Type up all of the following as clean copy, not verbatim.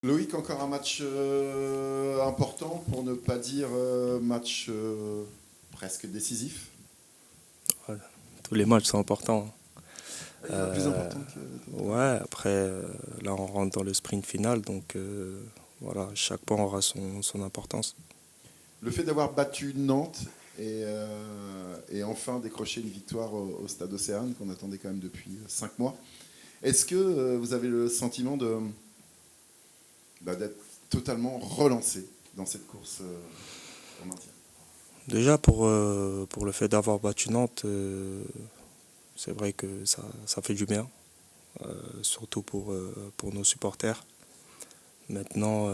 Loïc, encore un match important, pour ne pas dire match presque décisif. Ouais, tous les matchs sont importants. Il y en a plus Euh, important que d'autres. ouais, après, là, on rentre dans le sprint final, donc voilà, chaque point aura son importance. Le fait d'avoir battu Nantes et enfin décrocher une victoire au Stade Océane, qu'on attendait quand même depuis 5 mois, est-ce que vous avez le sentiment d'être totalement relancé dans cette course au maintien? Déjà, pour le fait d'avoir battu Nantes, c'est vrai que ça fait du bien, surtout pour nos supporters. Maintenant,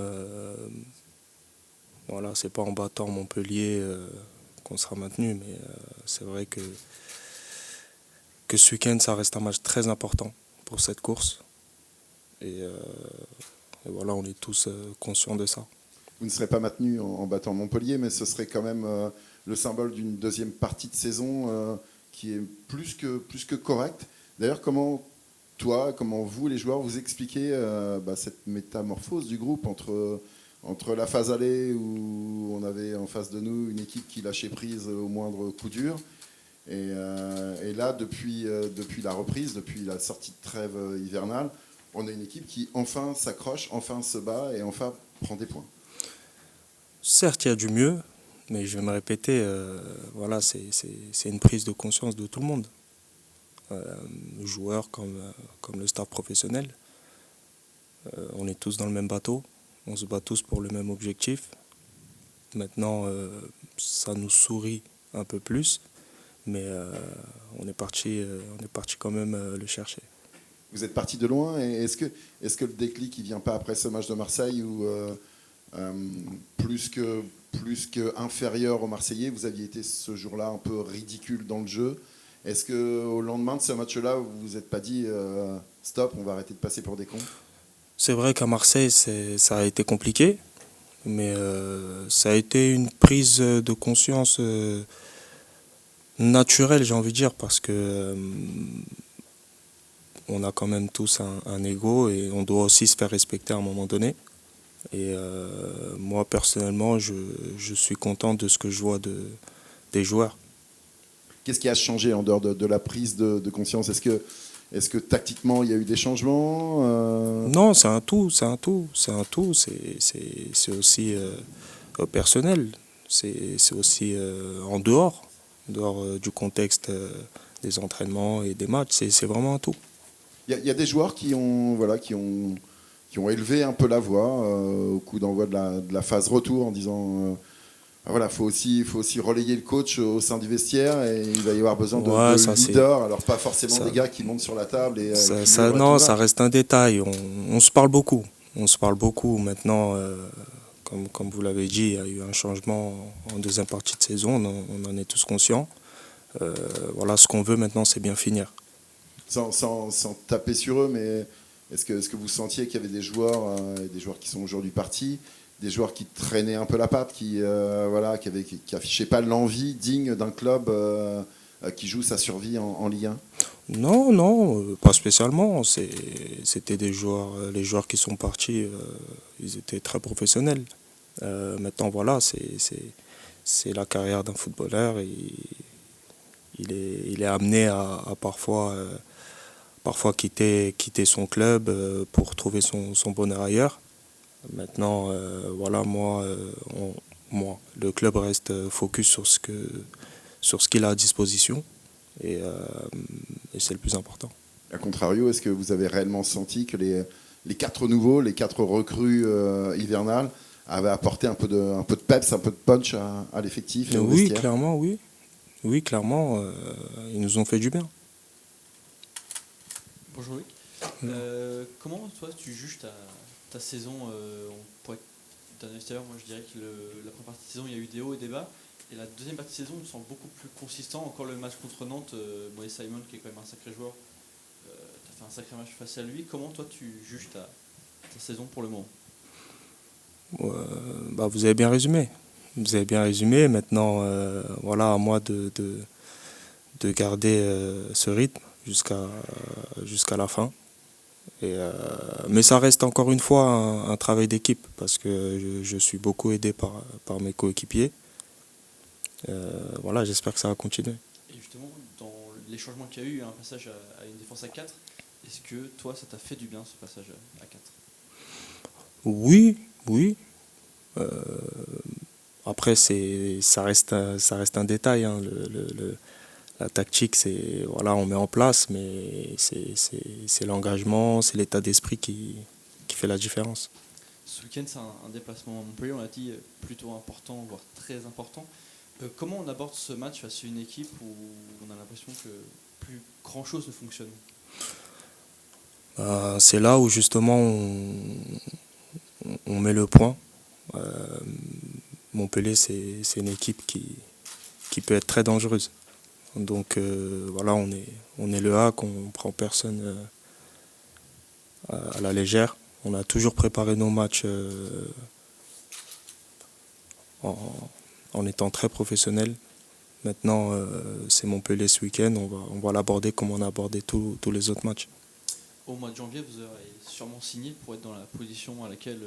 voilà, c'est pas en battant Montpellier qu'on sera maintenu, mais c'est vrai que ce week-end, ça reste un match très important pour cette course. Et, euh, et voilà, on est tous conscients de ça. Vous ne serez pas maintenu en battant Montpellier, mais ce serait quand même le symbole d'une deuxième partie de saison qui est plus que correcte. D'ailleurs, comment vous, les joueurs, vous expliquez cette métamorphose du groupe entre la phase aller où on avait en face de nous une équipe qui lâchait prise au moindre coup dur, et là, depuis la reprise, depuis la sortie de trêve hivernale, on a une équipe qui enfin s'accroche, enfin se bat et enfin prend des points. Certes, il y a du mieux, mais je vais me répéter, voilà, c'est une prise de conscience de tout le monde, joueurs comme le staff professionnel. On est tous dans le même bateau, on se bat tous pour le même objectif. Maintenant, ça nous sourit un peu plus, mais on est parti quand même le chercher. Vous êtes parti de loin, et est-ce que le déclic il vient pas après ce match de Marseille où euh, plus que plus que inférieur aux Marseillais, vous aviez été ce jour-là un peu ridicule dans le jeu. Est-ce que au lendemain de ce match-là, vous vous êtes pas dit stop, on va arrêter de passer pour des cons? C'est vrai qu'à Marseille, ça a été compliqué, mais ça a été une prise de conscience naturelle, j'ai envie de dire, parce que on a quand même tous un ego et on doit aussi se faire respecter à un moment donné. Et moi, personnellement, je suis content de ce que je vois des joueurs. Qu'est-ce qui a changé en dehors de la prise de conscience? Est-ce que tactiquement il y a eu des changements Non, c'est un tout, c'est un tout, c'est un tout. C'est aussi personnel, c'est aussi en dehors du contexte des entraînements et des matchs. C'est vraiment un tout. Il y a des joueurs qui ont élevé un peu la voix au coup d'envoi de la phase retour en disant voilà, faut aussi relayer le coach au sein du vestiaire, et il va y avoir besoin de Ouais, leaders. Alors, pas forcément ça, des gars qui montent sur la table et qui hurlent à tout non, va. ça reste un détail. On se parle beaucoup. On se parle beaucoup. Maintenant, comme vous l'avez dit, il y a eu un changement en deuxième partie de saison. On en est tous conscients. Voilà, ce qu'on veut maintenant, c'est bien finir. Sans taper sur eux, mais est-ce que vous sentiez qu'il y avait des joueurs qui sont aujourd'hui partis, des joueurs qui traînaient un peu la patte, qui affichaient pas l'envie digne d'un club qui joue sa survie en Ligue 1? Non, non, pas spécialement. C'était des joueurs, les joueurs qui sont partis, ils étaient très professionnels. Maintenant, voilà, c'est la carrière d'un footballeur. Il est amené à parfois quitter son club pour trouver son bonheur ailleurs. Maintenant, voilà, le club reste focus sur ce qu'il a à disposition et, euh, et c'est le plus important. A contrario, est-ce que vous avez réellement senti que les quatre nouveaux, les quatre recrues hivernales avaient apporté un peu de peps, un peu de punch à l'effectif et au Oui, vestiaire? clairement, oui. Oui, clairement, ils nous ont fait du bien. Bonjour Loïc. Comment toi tu juges ta saison pour être d'un extérieur? Moi je dirais que la première partie de saison il y a eu des hauts et des bas. Et la deuxième partie de saison on me semble beaucoup plus consistant. Encore le match contre Nantes, Moïse Simon qui est quand même un sacré joueur, tu as fait un sacré match face à lui. Comment toi tu juges ta saison pour le moment? Bah, vous avez bien résumé. Vous avez bien résumé. Maintenant, voilà, à moi de garder ce rythme jusqu'à la fin. Mais ça reste encore une fois un travail d'équipe parce que je suis beaucoup aidé par mes coéquipiers. Voilà, j'espère que ça va continuer. Et justement, dans les changements qu'il y a eu, un passage à une défense à 4, est-ce que toi, ça t'a fait du bien, ce passage à 4? Oui, oui. Après, ça reste un détail, hein. La tactique, voilà, on met en place, mais c'est l'engagement, c'est l'état d'esprit qui fait la différence. Ce week-end, c'est un déplacement à Montpellier, on l'a dit, plutôt important, voire très important. Comment on aborde ce match face à une équipe où on a l'impression que plus grand-chose ne fonctionne? C'est là où justement on met le point. Montpellier, c'est une équipe qui peut être très dangereuse. Donc voilà, on est le HAC, on prend personne à la légère. On a toujours préparé nos matchs en étant très professionnel. Maintenant, c'est Montpellier ce week-end, on va l'aborder comme on a abordé tous les autres matchs. Au mois de janvier, vous aurez sûrement signé pour être dans la position à laquelle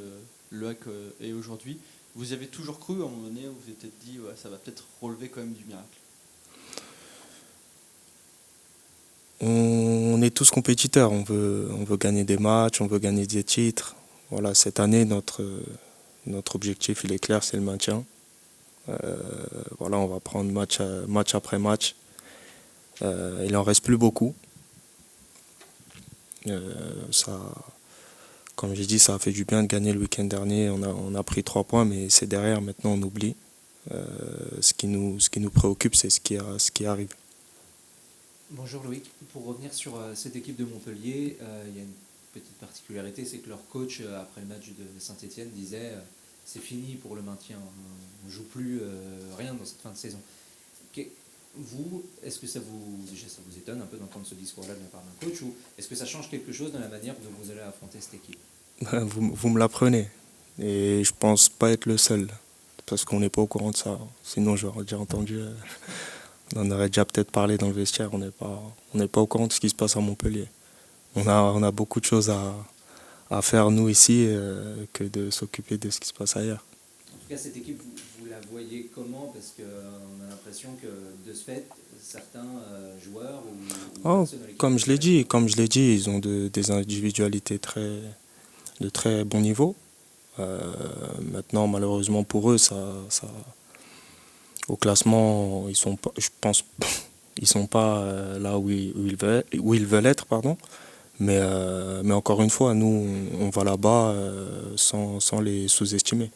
le HAC est aujourd'hui. Vous y avez toujours cru à un moment donné où vous vous êtes peut-être dit ouais, ça va peut-être relever quand même du miracle? On est tous compétiteurs, on veut gagner des matchs, on veut gagner des titres. Voilà, cette année, notre objectif, il est clair, c'est le maintien. Voilà, on va prendre match après match. Il en reste plus beaucoup. Comme j'ai dit, ça a fait du bien de gagner le week-end dernier. On a pris 3 points, mais c'est derrière, maintenant on oublie. Ce qui nous préoccupe, c'est ce qui arrive. Bonjour Loïc, pour revenir sur cette équipe de Montpellier, il y a une petite particularité, c'est que leur coach, après le match de Saint-Etienne, disait c'est fini pour le maintien, on ne joue plus rien dans cette fin de saison. Vous, est-ce que ça vous étonne un peu d'entendre ce discours-là de la part d'un coach, ou est-ce que ça change quelque chose dans la manière dont vous allez affronter cette équipe? Vous me l'apprenez, et je pense pas être le seul, parce qu'on n'est pas au courant de ça. Sinon j'aurais déjà entendu... On en aurait déjà peut-être parlé dans le vestiaire, on n'est pas au courant de ce qui se passe à Montpellier. On a beaucoup de choses à faire nous ici que de s'occuper de ce qui se passe ailleurs. En tout cas, cette équipe, vous la voyez comment? Parce qu'on a l'impression que de ce fait, certains joueurs ou comme je l'ai dit, ils ont des individualités de très bon niveau. Maintenant, malheureusement pour eux, au classement, je pense, ils sont pas là où ils veulent être, pardon. Mais encore une fois, nous, on va là-bas sans les sous-estimer.